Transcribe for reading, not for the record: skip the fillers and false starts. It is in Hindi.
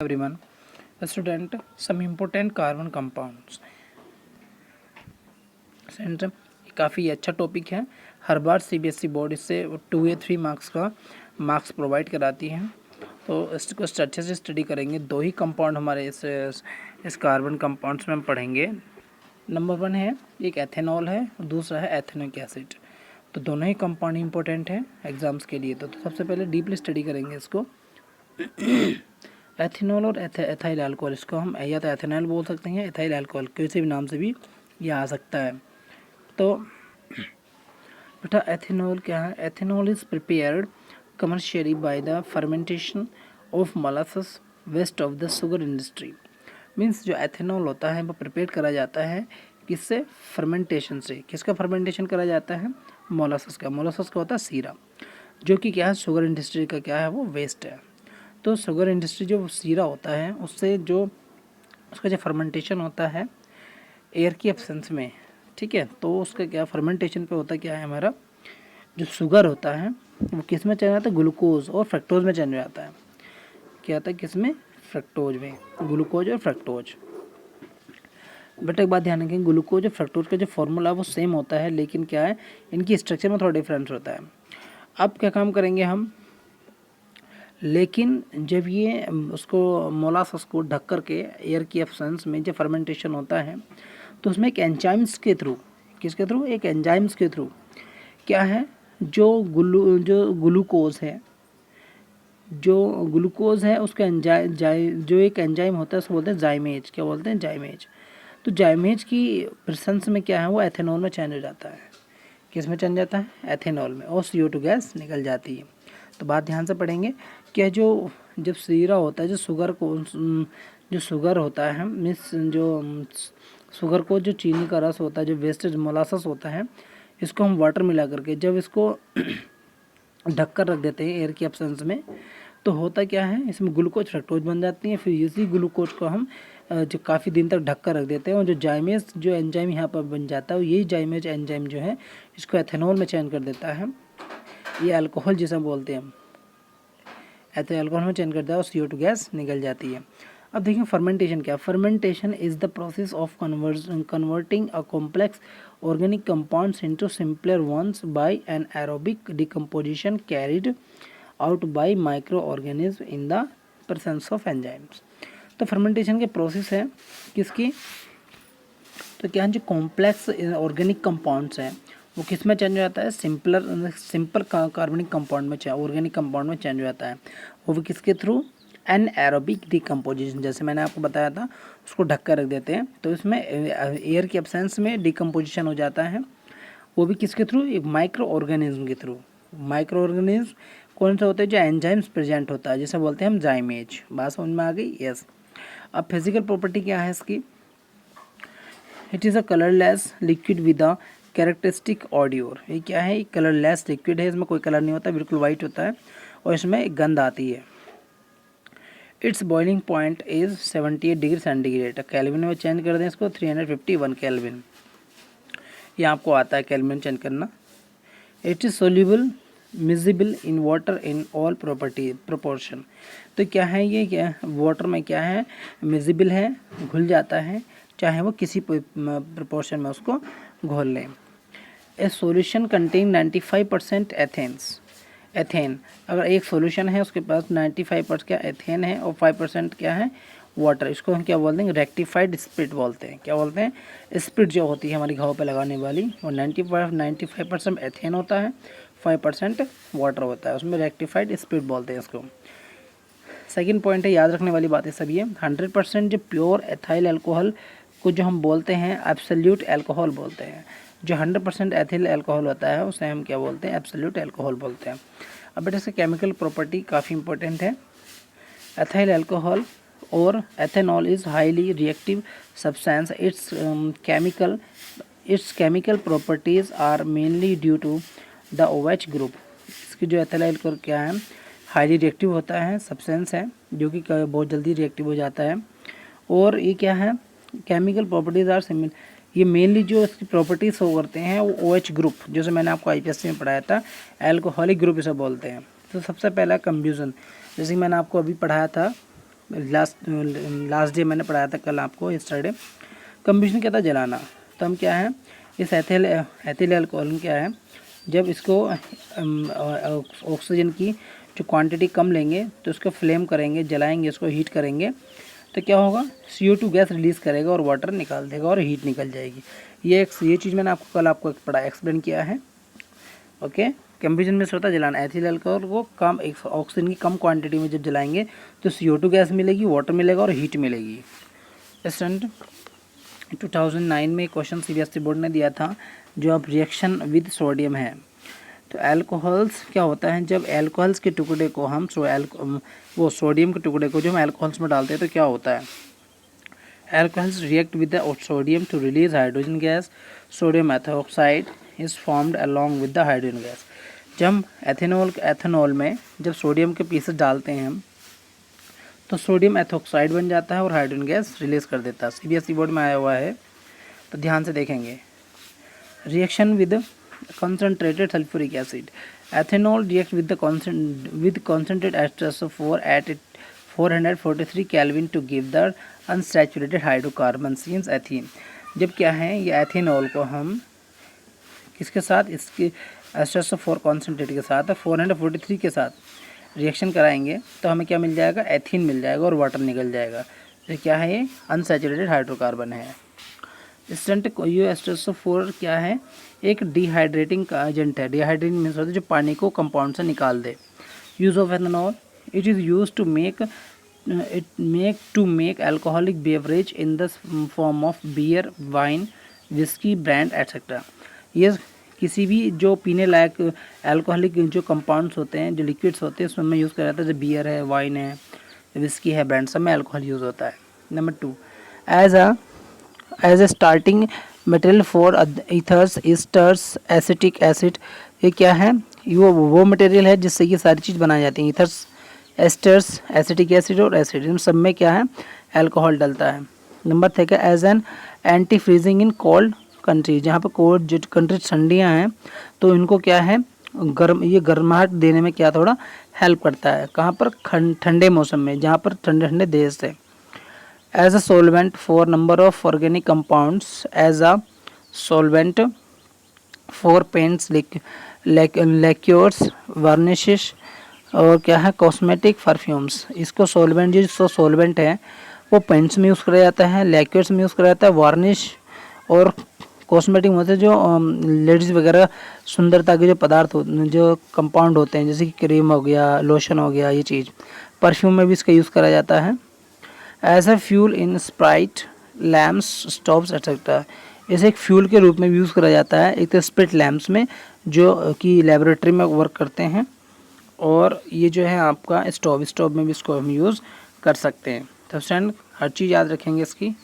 everyone. Student, some important carbon compounds. Student, काफ़ी अच्छा टॉपिक है। हर बार सीबीएसई बोर्ड इससे 2 या 3 मार्क्स का मार्क्स प्रोवाइड कराती है, तो इसको अच्छे से स्टडी करेंगे। 2 ही कंपाउंड हमारे इस कार्बन कंपाउंड्स में हम पढ़ेंगे। नंबर 1 है, एक एथेनॉल है और दूसरा है एथेनोइक एसिड। तो दोनों ही कंपाउंड इंपॉर्टेंट है एग्जाम्स के लिए। तो सबसे पहले डीपली स्टडी करेंगे इसको। एथेनॉल और एथाइल अल्कोहल, इसको हम या तो एथेनॉल बोल सकते हैं या एथाइल अल्कोहल, किसी भी नाम से भी ये आ सकता है। तो बेटा एथेनॉल क्या है? Ethanol is prepared commercially by the fermentation of molasses waste of the sugar industry. Means जो एथेनॉल होता है वो प्रिपेयर करा जाता है किससे? फर्मेंटेशन से। किसका फर्मेंटेशन करा जाता है? मोलासेस का। मोलासेस का होता है सीरा, जो कि क्या है? शुगर इंडस्ट्री का क्या है? वो वेस्ट है। तो शुगर इंडस्ट्री जो सीरा होता है उससे जो उसका जो फर्मेंटेशन होता है एयर की एब्सेंस में, ठीक है, तो उसका क्या फर्मेंटेशन पे होता क्या है? हमारा जो शुगर होता है वो किस में चेंज जाता है? ग्लूकोज और फ्रक्टोज में चेंज हो जाता है। क्या आता है? किस में? फ्रक्टोज में। ग्लूकोज और फ्रक्टोज। बट एक बात ध्यान रखें, ग्लूकोज और फ्रक्टोज का जो फॉर्मूला वो सेम होता है, लेकिन क्या है इनकी स्ट्रक्चर में थोड़ा डिफरेंस होता है। अब क्या काम करेंगे हम, लेकिन जब ये उसको मोलासेस को ढक करके एयर की एब्सेंस में जब फर्मेंटेशन होता है तो उसमें एक एंजाइम्स के थ्रू, किसके थ्रू? एक एंजाइम्स के थ्रू क्या है, जो ग्लूकोज है, जो ग्लूकोज है उसका जो एक एंजाइम होता है उसको बोलते हैं जाइमेज। क्या बोलते हैं? जाइमेज। तो जाइमेज की प्रेजेंस में क्या है, वो एथेनॉल में चेंज हो जाता है। किस में चेंज जाता है? एथेनॉल में, और CO2 गैस निकल जाती है। तो बात ध्यान से पढ़ेंगे कि जब सीरा होता है, जो शुगर होता है, मिस जो शुगर को जो चीनी का रस होता है, जो वेस्टेज मोलासेस होता है, इसको हम वाटर मिला करके जब इसको ढक कर रख देते हैं एयर की एब्सेंस में, तो होता क्या है, इसमें ग्लूकोज फ्रक्टोज बन जाती है। फिर इसी ग्लूकोज को हम जो काफ़ी दिन तक ढक कर रख देते हैं, और जो जाइमेज जो एंजाइम यहाँ पर बन जाता है, यही जाइमेज एंजाइम जो है इसको एथेनॉल में चेंज कर देता है। ये अल्कोहल जिसे बोलते हैं हम, एथेनॉल अल्कोहल में चेंज कर देता है और CO2 गैस निकल जाती है। अब देखिए फर्मेंटेशन क्या? Fermentation is the process of converting a complex organic compounds into simpler ones by an aerobic decomposition carried out by microorganisms in the presence of enzymes। तो फर्मेंटेशन के प्रोसेस है किसकी? तो क्या जो कॉम्प्लेक्स ऑर्गेनिक कंपाउंड्स हैं वो किस में चेंज हो जाता है? सिंपल कार्बनिक कंपाउंड में, ऑर्गेनिक कंपाउंड में चेंज हो जाता है। वो भी किसके थ्रू? Anaerobic decomposition. जैसे मैंने आपको बताया था, उसको ढक कर रख देते हैं तो इसमें एयर की एब्सेंस में डिकम्पोजिशन हो जाता है। वो भी किसके थ्रू? एक माइक्रो ऑर्गेनिज्म के थ्रू। माइक्रो ऑर्गेनिज्म कौन सा होता है? जो एंजाइम्स प्रेजेंट होता है, जिसे बोलते हैं हम जाइमेज। बात समझ में आ गई? यस। अब फिजिकल प्रॉपर्टी क्या है इसकी? It is a colourless liquid with a characteristic odour. ये क्या है? कलरलेस लिक्विड है, इसमें कोई कलर नहीं होता, बिल्कुल वाइट होता है, और इसमें एक गंध आती है। Its boiling point is 78 degree centigrade. Kelvin में चेंज कर दें इसको 351 कैल्विन, ये आपको आता है कैल्विन चेंज करना। It is soluble miscible in water in all proportion. तो क्या है ये? क्या वाटर में क्या है? मिजिबल है, घुल जाता है, चाहे वो किसी प्रोपोर्शन में उसको घोल लें। ए सॉल्यूशन कंटेन 95% एथेन। अगर एक सॉल्यूशन है उसके पास 95% क्या एथेन है और 5% क्या है? वाटर। इसको हम क्या बोलते हैं? रेक्टिफाइड स्प्रिट बोलते हैं। क्या बोलते हैं? स्प्रिट जो होती है हमारी घाव पे लगाने वाली, वो 95% एथेन होता है, 5% वाटर होता है, उसमें रेक्टिफाइड स्प्रिट बोलते हैं इसको। सेकेंड पॉइंट है, याद रखने वाली बातें सभी है, 100% जो प्योर एथाइल अल्कोहल को जो हम बोलते हैं एब्सोल्यूट अल्कोहल बोलते हैं। जो 100% एथिल अल्कोहल होता है उसे हम क्या बोलते हैं? एब्सोल्यूट अल्कोहल बोलते हैं। अब बेटा इसका केमिकल प्रॉपर्टी काफ़ी इंपॉर्टेंट है। एथाइल अल्कोहल और ethanol is highly reactive substance. Its chemical properties are mainly due to the OH group. इसकी जो एथाइल अल्कोहल क्या है? हाईली रिएक्टिव होता है, सब्सटेंस है जो कि बहुत जल्दी रिएक्टिव हो जाता है। और ये क्या है? Chemical properties are similar. ये मेनली जो इसकी प्रॉपर्टीज शो करते हैं वो OH ग्रुप, जैसे मैंने आपको IPSC में पढ़ाया था, एल्कोहलिक ग्रुप इसे बोलते हैं। तो सबसे पहला कंफ्यूजन, जैसे मैंने आपको अभी पढ़ाया था लास्ट डे मैंने पढ़ाया था कल आपको, यस्टरडे। कंबशन क्या था, जलाना। तो हम क्या है, इस एथिल अल्कोहल क्या है, जब इसको ऑक्सीजन की जो क्वांटिटी कम लेंगे तो इसको फ्लेम करेंगे, जलाएंगे, इसको हीट करेंगे, तो क्या होगा, CO2 गैस रिलीज़ करेगा और वाटर निकाल देगा और हीट निकल जाएगी। ये चीज़ मैंने कल आपको एक्सप्लेन किया है। ओके, कंबशन में होता है जलाना। एथिल अल्कोहल को कम ऑक्सीजन की कम क्वांटिटी में जब जलाएंगे तो CO2 गैस मिलेगी, वाटर मिलेगा और हीट मिलेगी। स्टूडेंट 2009 में क्वेश्चन CBSE बोर्ड ने दिया था, जो अब रिएक्शन विद सोडियम है। तो अल्कोहल्स क्या होता है, जब अल्कोहल्स के टुकड़े को हम वो सोडियम के टुकड़े को जो हम अल्कोहल्स में डालते हैं तो क्या होता है, alcohols react with the sodium to release hydrogen gas. Sodium ethoxide is formed along with the hydrogen gas. जब हम एथेनॉल में जब सोडियम के पीसेस डालते हैं हम, तो सोडियम एथोक्साइड बन जाता है और हाइड्रोजन गैस रिलीज कर देता है। CBSE बोर्ड में आया हुआ है, तो ध्यान से देखेंगे। Reaction with concentrated sulfuric acid. Ethanol reacts with concentrated H2SO4 at 443 Kelvin to give the unsaturated hydrocarbon since ethene. जब क्या है, ये एथेनॉल को हम किसके साथ, इसके H2SO4 कॉन्सेंट्रेट के साथ 443 के साथ रिएक्शन कराएंगे तो हमें क्या मिल जाएगा, एथीन मिल जाएगा और वाटर निकल जाएगा। तो क्या है, ये अनसैचुरेटेड हाइड्रोकार्बन है। स्टूडेंट H2SO4 क्या है, एक डिहाइड्रेटिंग का एजेंट है। डिहाइड्रेटिंग मीन्स होता है जो पानी को कंपाउंड से निकाल दे। Use of ethanol, it is use to make alcoholic beverage in the form of beer, wine, whisky, brand etcetera. ये किसी भी जो पीने लायक अल्कोहलिक जो कंपाउंड्स होते हैं, जो लिक्विड्स होते हैं, उसमें में यूज़ किया जाता है। जैसे बियर है, वाइन है, विस्की है, ब्रांड, सब में अल्कोहल यूज़ होता है। Number 2, as a starting material for ethers, esters, acetic acid. ये क्या है, वो मटेरियल है जिससे ये सारी चीज़ बनाई जाती है। ईथर्स, एस्टर्स, एसिटिक एसिड और एसिड, इन सब में क्या है, अल्कोहल डलता है। नंबर 3 है as an anti freezing in cold country. जहाँ पर कोल्ड जो कंट्री ठंडियाँ हैं तो इनको क्या है, ये गर्माहट देने में क्या थोड़ा हेल्प करता है। कहाँ पर, ठंडे मौसम में, जहाँ पर ठंडे ठंडे देश है। as a solvent for number of organic compounds, as a solvent for paints, lacquers, varnishes और क्या है, कॉस्मेटिक, परफ्यूम्स। इसको सॉल्वेंट, जो सॉल्वेंट है वो पेंट्स में यूज़ करा जाता है, लैक्योर्स में यूज़ करा जाता है, वार्निश और कॉस्मेटिक मतलब जो लेडीज़ वगैरह सुंदरता के जो पदार्थ जो कंपाउंड होते हैं, जैसे कि क्रीम हो गया, लोशन हो गया, ये चीज़। परफ्यूम में भी इसका यूज़ करा जाता है। As a fuel in spirit, lamps, stoves etcetera. इसे एक फ्यूल के रूप में यूज़ करा जाता है, एक तो स्प्रिट लैम्प्स में जो कि लेबोरेटरी में वर्क करते हैं, और ये जो है आपका स्टोव में भी इसको हम यूज़ कर सकते हैं। तो स्टूडेंट हर चीज़ याद रखेंगे इसकी।